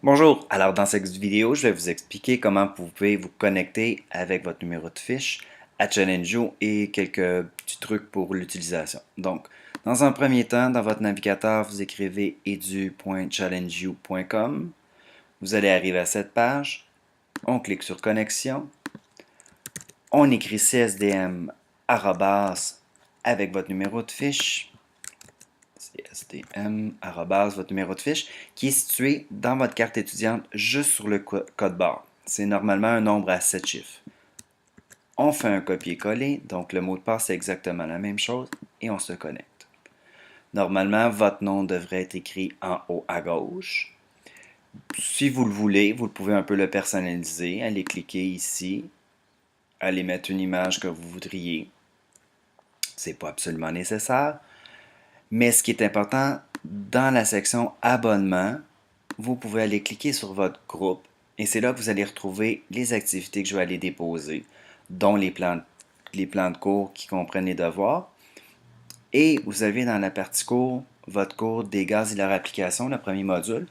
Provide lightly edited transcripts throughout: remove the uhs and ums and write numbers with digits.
Bonjour, alors dans cette vidéo, je vais vous expliquer comment vous pouvez vous connecter avec votre numéro de fiche à Challengeio et quelques petits trucs pour l'utilisation. Donc, dans un premier temps, dans votre navigateur, vous écrivez edu.challengeio.com. Vous allez arriver à cette page, on clique sur Connexion, on écrit CSDM arrobas avec votre numéro de fiche. CSDM, votre numéro de fiche, qui est situé dans votre carte étudiante juste sur le code barre. C'est normalement un nombre à 7 chiffres. On fait un copier-coller, donc le mot de passe c'est exactement la même chose et on se connecte. Normalement, votre nom devrait être écrit en haut à gauche. Si vous le voulez, vous pouvez un peu le personnaliser. Allez cliquer ici, allez mettre une image que vous voudriez. C'est pas absolument nécessaire. Mais ce qui est important, dans la section abonnement, vous pouvez aller cliquer sur votre groupe et c'est là que vous allez retrouver les activités que je vais aller déposer, dont les plans de cours qui comprennent les devoirs. Et vous avez dans la partie cours, votre cours des gaz et leur application, le premier module,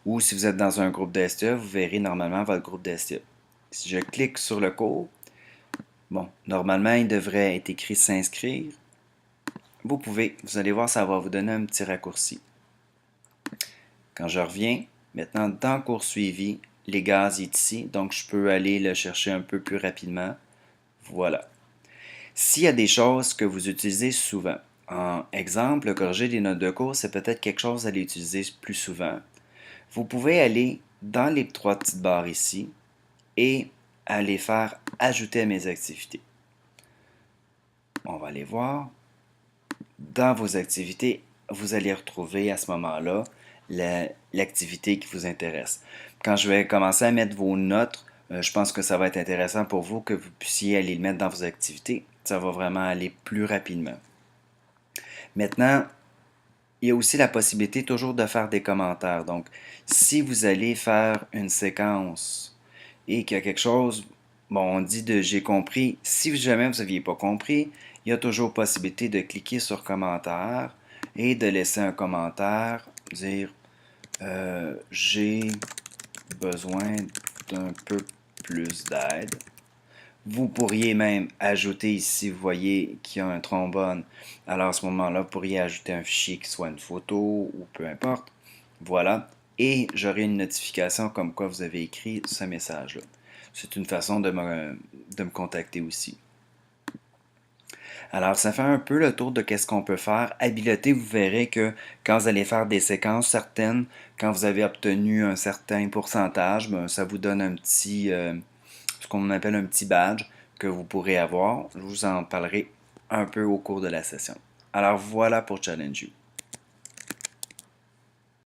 ou si vous êtes dans un groupe d'STE, vous verrez normalement votre groupe d'STE. Si je clique sur le cours, bon, normalement, il devrait être écrit s'inscrire. Vous allez voir, ça va vous donner un petit raccourci. Quand je reviens, maintenant dans cours suivi, les gaz est ici, donc je peux aller le chercher un peu plus rapidement. Voilà. S'il y a des choses que vous utilisez souvent, en exemple, corriger des notes de cours, c'est peut-être quelque chose à aller utiliser plus souvent. Vous pouvez aller dans les trois petites barres ici et aller faire ajouter à mes activités. On va aller voir. Dans vos activités, vous allez retrouver à ce moment-là l'activité qui vous intéresse. Quand je vais commencer à mettre vos notes, je pense que ça va être intéressant pour vous que vous puissiez aller le mettre dans vos activités. Ça va vraiment aller plus rapidement. Maintenant, il y a aussi la possibilité toujours de faire des commentaires. Donc, si vous allez faire une séquence et qu'il y a quelque chose, bon, on dit de j'ai compris. Si jamais vous n'aviez pas compris, il y a toujours possibilité de cliquer sur commentaire et de laisser un commentaire, dire j'ai besoin d'un peu plus d'aide. Vous pourriez même ajouter ici, vous voyez qu'il y a un trombone. Alors à ce moment-là, vous pourriez ajouter un fichier qui soit une photo ou peu importe. Voilà. Et j'aurai une notification comme quoi vous avez écrit ce message-là. C'est une façon de me contacter aussi. Alors, ça fait un peu le tour de qu'est-ce qu'on peut faire. Habileté, vous verrez que quand vous allez faire des séquences certaines, quand vous avez obtenu un certain pourcentage, ben, ça vous donne un petit, ce qu'on appelle un petit badge que vous pourrez avoir. Je vous en parlerai un peu au cours de la session. Alors, voilà pour Challenge You.